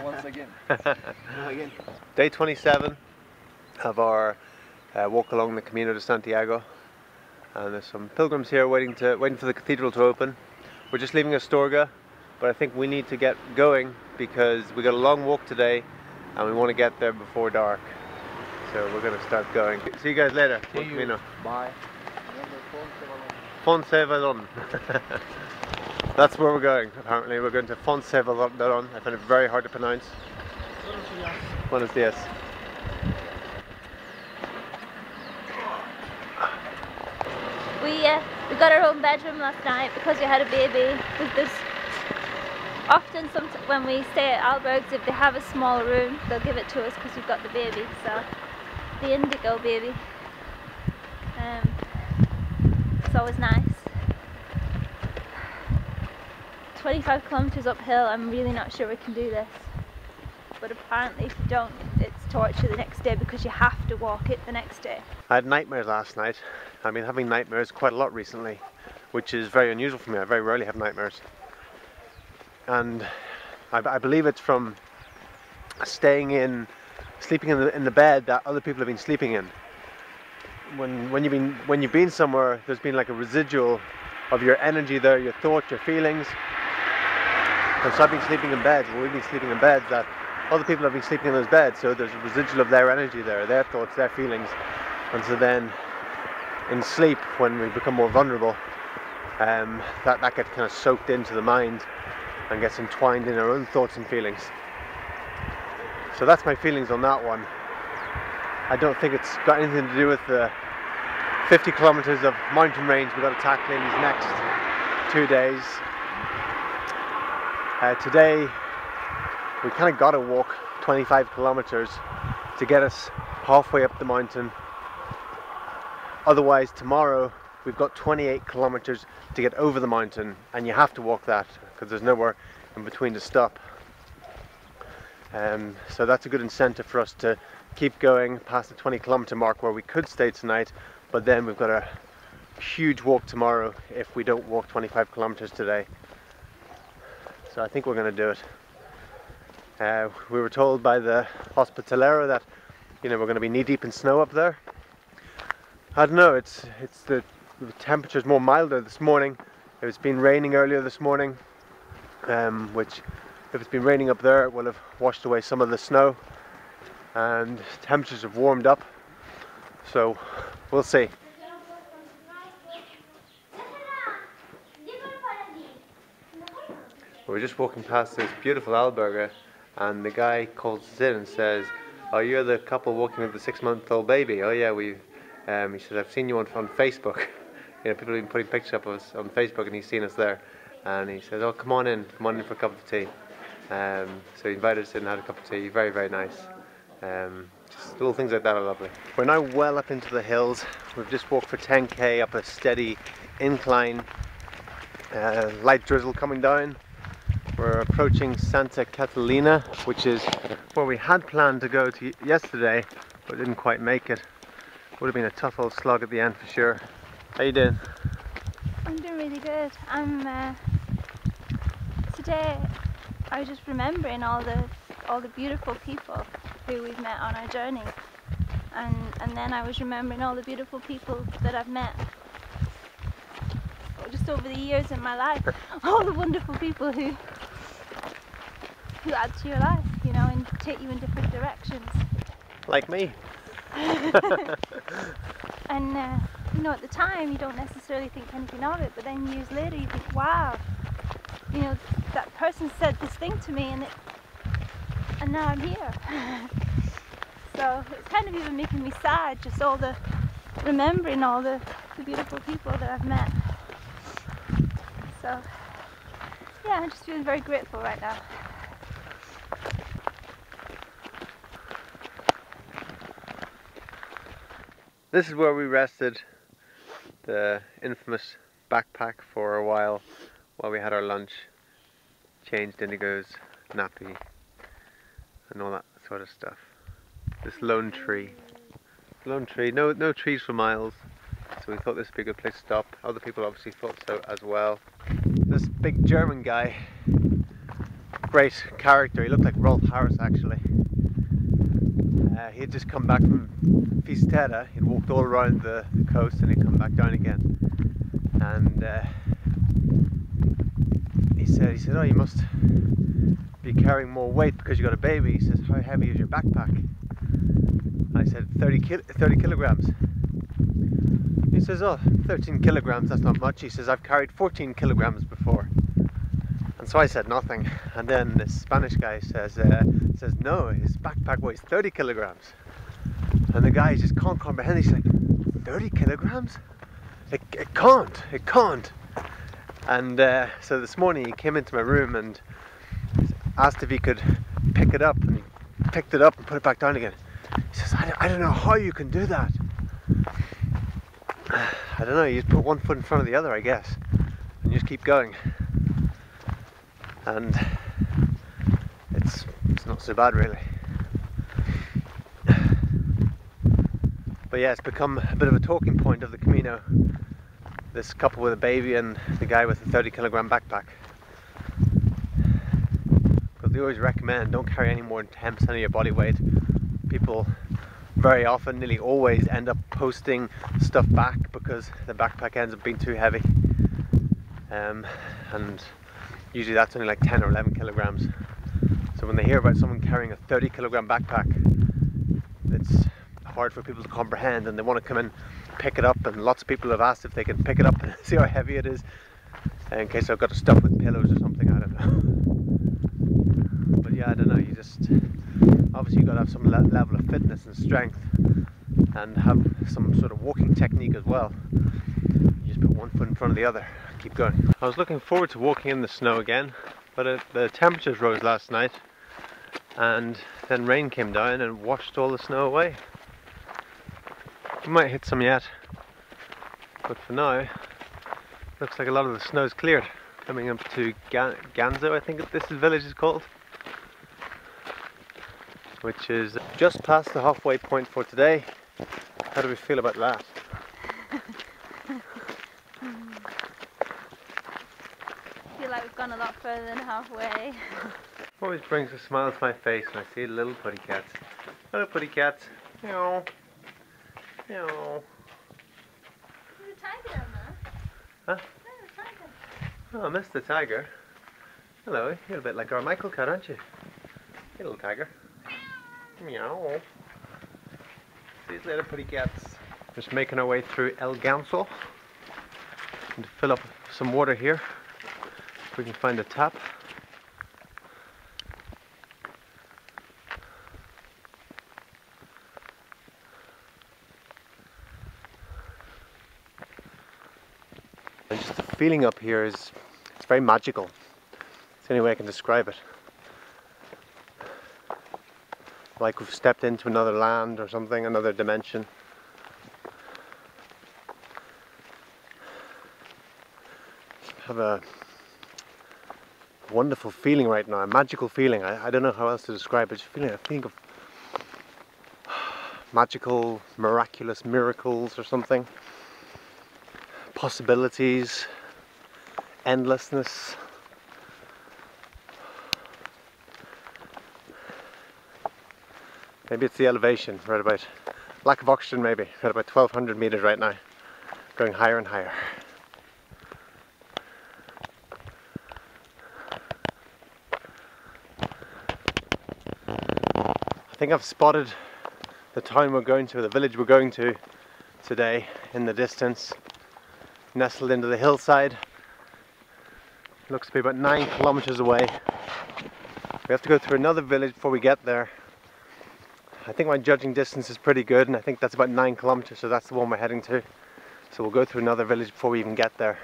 Once again. Day 27 of our walk along the Camino De Santiago, and there's some pilgrims here waiting for the cathedral to open. We're just leaving Astorga, but I think we need to get going because we got a long walk today and we want to get there before dark. So we're going to start going. See you guys later. See you. Camino. Bye. Foncebadon. That's where we're going. Apparently we're going to Foncebadon. I find it very hard to pronounce. Buenos dias. We got our own bedroom last night because we had a baby. There's often when we stay at albergs, if they have a small room, they'll give it to us because we've got the baby. So the indigo baby. It's always nice. 25 kilometers uphill. I'm really not sure we can do this. But apparently if you don't, it's torture the next day because you have to walk it the next day. I had nightmares last night. I've been having nightmares quite a lot recently, which is very unusual for me. I very rarely have nightmares. And I believe it's from sleeping in the bed that other people have been sleeping in. When you've been somewhere, there's been like a residual of your energy there, your thoughts, your feelings. And so I've been sleeping in beds, we've been sleeping in beds that other people have been sleeping in those beds, so there's a residual of their energy there, their thoughts, their feelings. And so then in sleep, when we become more vulnerable, that gets kind of soaked into the mind and gets entwined in our own thoughts and feelings. So that's my feelings on that one. I don't think it's got anything to do with the 50 kilometers of mountain range we've got to tackle in these next 2 days. Today we kind of got to walk 25 kilometers to get us halfway up the mountain. Otherwise tomorrow we've got 28 kilometers to get over the mountain, and you have to walk that because there's nowhere in between to stop. So that's a good incentive for us to keep going past the 20-kilometer mark where we could stay tonight, but then we've got a huge walk tomorrow if we don't walk 25 kilometers today. So I think we're going to do it. We were told by the hospitalero that, you know, we're going to be knee-deep in snow up there. I don't know, it's the temperature's more milder this morning. It's been raining earlier this morning, which, if it's been raining up there, it will have washed away some of the snow, and temperatures have warmed up, so we'll see. We're just walking past this beautiful albergue, and the guy calls us in and says, "Oh, you're the couple walking with the 6-month-old baby? Oh yeah, he says, I've seen you on Facebook." You know, people have been putting pictures up of us on Facebook, and he's seen us there. And he says, "Oh, come on in for a cup of tea." So he invited us in and had a cup of tea. Very, very nice. Just little things like that are lovely. We're now well up into the hills. We've just walked for 10k up a steady incline. Light drizzle coming down. We're approaching Santa Catalina, which is where we had planned to go to yesterday, but didn't quite make it. Would have been a tough old slog at the end for sure. How you doing? I'm doing really good. Today I was just remembering all the beautiful people who we've met on our journey, and then I was remembering all the beautiful people that I've met just over the years in my life. All the wonderful people who add to your life, you know, and take you in different directions. Like me. And you know, at the time you don't necessarily think anything of it, but then years later you think, wow, you know, that person said this thing to me, and now I'm here. So it's kind of even making me sad, just remembering all the beautiful people that I've met. So yeah, I'm just feeling very grateful right now. This is where we rested, the infamous backpack, for a while we had our lunch, changed Indigo's nappy and all that sort of stuff. This lone tree, no trees for miles, so we thought this would be a good place to stop. Other people obviously thought so as well. This big German guy great character. He looked like Rolf Harris actually. He had just come back from Fisterra. He'd walked all around the coast and he'd come back down again. And he said, oh, you must be carrying more weight because you got a baby. He says, how heavy is your backpack? And I said, 30 kilograms. He says, oh, 13 kilograms, that's not much. He says, I've carried 14 kilograms before. And so I said nothing. And then this Spanish guy says no, his backpack weighs 30 kilograms. And the guy just can't comprehend. He's like, 30 kilograms? It can't. And so this morning he came into my room and asked if he could pick it up. And he picked it up and put it back down again. He says, I don't know how you can do that. I don't know, you just put one foot in front of the other, I guess, and you just keep going. And it's not so bad really. But yeah, it's become a bit of a talking point of the Camino. This couple with a baby and the guy with a 30 kilogram backpack. Because they always recommend don't carry any more than 10% of your body weight. People very often, nearly always, end up posting stuff back because the backpack ends up being too heavy. And usually that's only like 10 or 11 kilograms. So when they hear about someone carrying a 30 kilogram backpack, it's hard for people to comprehend and they want to come and pick it up, and lots of people have asked if they can pick it up and see how heavy it is in case I've got to stuff with pillows or something, I don't know. But yeah, I don't know, you just obviously you've got to have some level of fitness and strength and have some sort of walking technique as well. You just put one foot in front of the other, keep going. I was looking forward to walking in the snow again, but the temperatures rose last night and then rain came down and washed all the snow away. We might hit some yet, but for now looks like a lot of the snow's cleared. Coming up to Ganzo, I think this village is called, which is just past the halfway point for today. How do we feel about that? I feel like we've gone a lot further than halfway. Always brings a smile to my face when I see little putty cats. Hello putty cats. Meow. Meow. There's a tiger down there. Huh? There's a tiger. Oh, Mr. Tiger. Hello, you're a bit like our Michael cat, aren't you? Hey, little tiger. Meow. These little pretty cats. Just making our way through El Ganso. And to fill up some water here, if we can find a tap. And just the feeling up here it's very magical. It's the only way I can describe it. Like we've stepped into another land or something, another dimension. I have a wonderful feeling right now, a magical feeling. I don't know how else to describe it. Just a feeling of magical, miraculous miracles or something. Possibilities, endlessness. Maybe it's the elevation, right about, lack of oxygen maybe, right about 1200 meters right now, going higher and higher. I think I've spotted the town we're going to, the village we're going to today in the distance, nestled into the hillside. Looks to be about 9 kilometers away. We have to go through another village before we get there. I think my judging distance is pretty good, and I think that's about 9 kilometers, so that's the one we're heading to. So we'll go through another village before we even get there.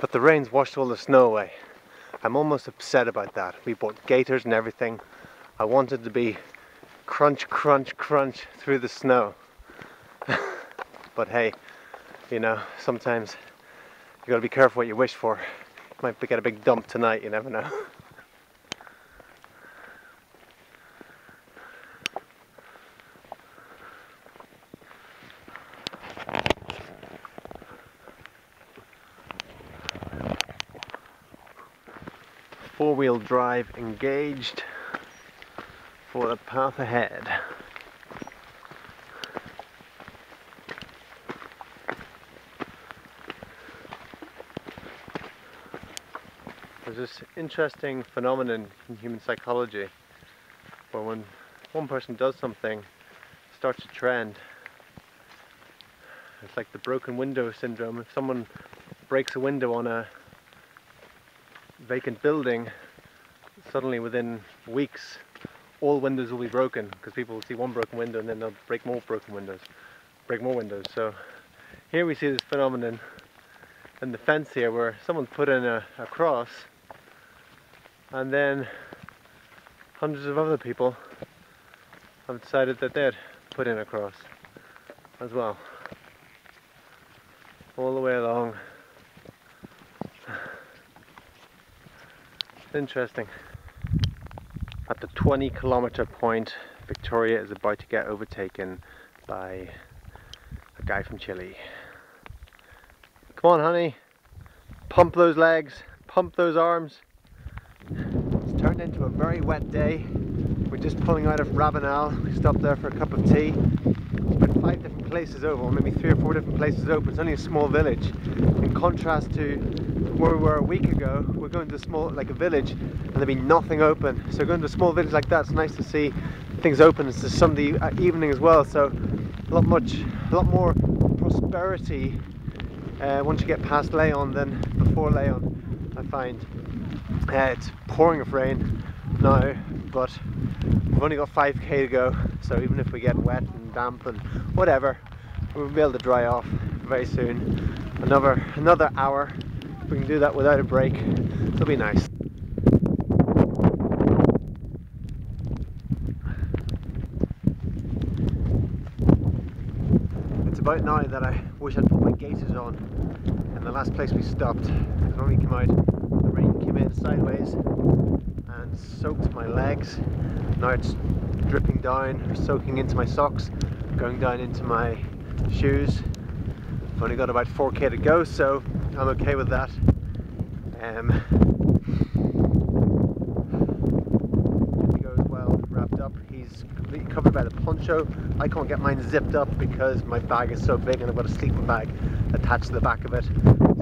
But the rain's washed all the snow away. I'm almost upset about that. We bought gaiters and everything. I wanted to be crunch, crunch, crunch through the snow. But hey, you know, sometimes you gotta be careful what you wish for. You might get a big dump tonight, you never know. four-wheel drive engaged for the path ahead. There's this interesting phenomenon in human psychology where when one person does something, it starts a trend. It's like the broken window syndrome. If someone breaks a window on a vacant building, suddenly within weeks all windows will be broken, because people will see one broken window and then they'll break more windows. So here we see this phenomenon in the fence here where someone put in a cross, and then hundreds of other people have decided that they'd put in a cross as well, all the way along. Interesting. At the 20-kilometer point, Victoria is about to get overtaken by a guy from Chile. Come on, honey, pump those legs, pump those arms. It's turned into a very wet day. We're just pulling out of Rabanal. We stopped there for a cup of tea. There's been 5 different places over, or maybe 3 or 4 different places open. It's only a small village. In contrast to where we were a week ago, we're going to a village, and there'd be nothing open. So going to a small village like that, it's nice to see things open. It's a Sunday evening as well, so a lot more prosperity once you get past Leon than before Leon, I find. It's pouring with rain now, but we've only got 5k to go, so even if we get wet and damp and whatever, we'll be able to dry off very soon. Another hour. If we can do that without a break, it'll be nice. It's about now that I wish I'd put my gaiters on. In the last place we stopped, it only came out, the rain came in sideways and soaked my legs. Now it's dripping down, soaking into my socks, going down into my shoes. I've only got about 4k to go, so I'm okay with that. Indigo is well wrapped up. He's completely covered by the poncho. I can't get mine zipped up because my bag is so big and I've got a sleeping bag attached to the back of it.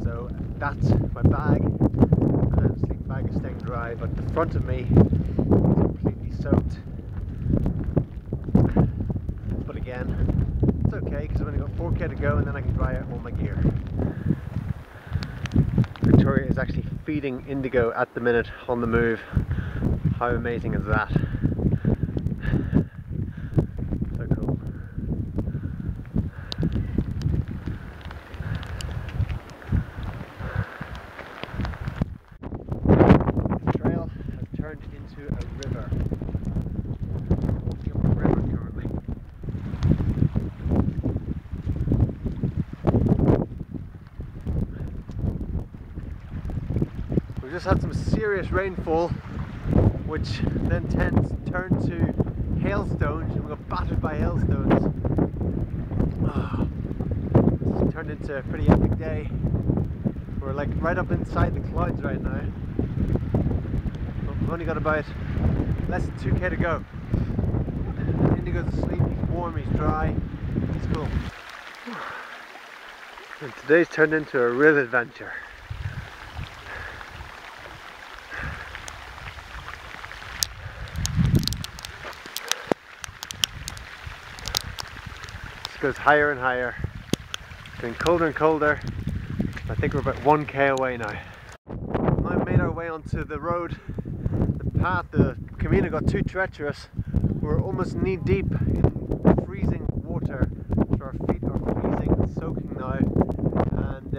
So that's my bag, and the sleeping bag is staying dry, but the front of me is completely soaked. But again, it's okay because I've only got 4k to go and then I can dry out all my gear. Victoria is actually feeding Indigo at the minute on the move. How amazing is that? So cool. The trail has turned into a river. Walking up a river currently. We just had some serious rainfall, which then turned to hailstones, and we got battered by hailstones. It's turned into a pretty epic day. We're like right up inside the clouds right now. We've only got about less than 2k to go. Indigo's asleep, he's warm, he's dry, it's cool. And today's turned into a real adventure. Goes higher and higher, it's getting colder and colder. I think we're about 1k away now. Now we made our way onto the road. The path, the Camino got too treacherous. We're almost knee deep in freezing water, so our feet are freezing and soaking now, and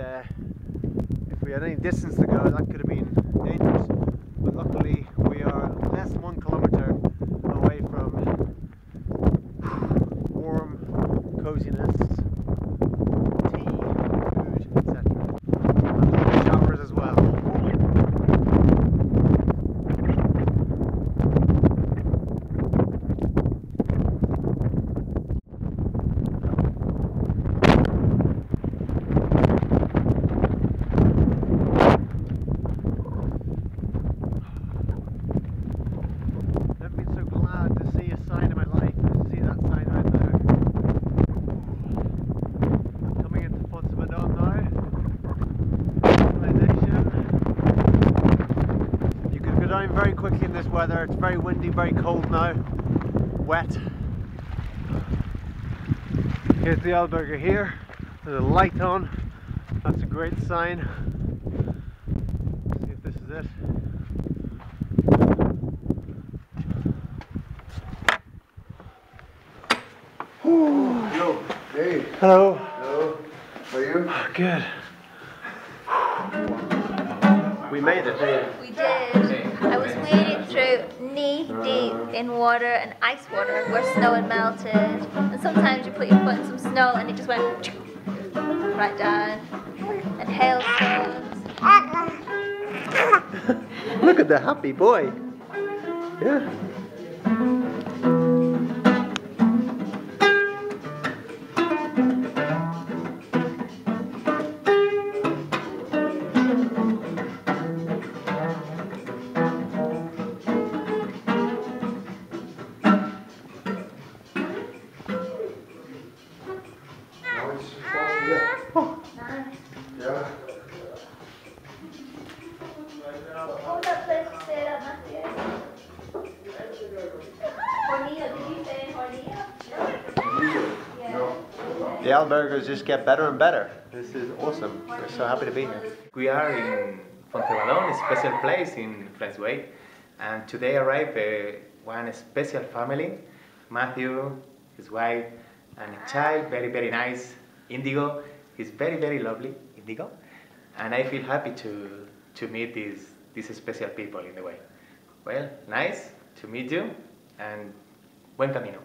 if we had any distance to go that could have been dangerous, but luckily we are less than 1 kilometer away from warm coziness, tea, food, etc. And showers as well. weather. It's very windy, very cold now, wet. Here's the albergue here. There's a light on. That's a great sign. Let's see if this is it. Hello. Hey. Hello. Hello. How are you? Good. We made it. We did. I was wading through knee deep in water and ice water where snow had melted. And sometimes you put your foot in some snow and it just went right down. And hailstones. Look at the happy boy. Yeah. Yeah. What was that place you stayed at, Matthew? Hornea, did you stay in Hornea? Yeah. The albergues just get better and better. This is awesome. We're so happy to be here. We are in Foncebadon, a special place in French Way, and today arrived one special family, Matthew, his wife, and a child, very, very nice, Indigo. He's very, very lovely, Indigo, and I feel happy to meet these special people in the way. Well, nice to meet you, and buen camino.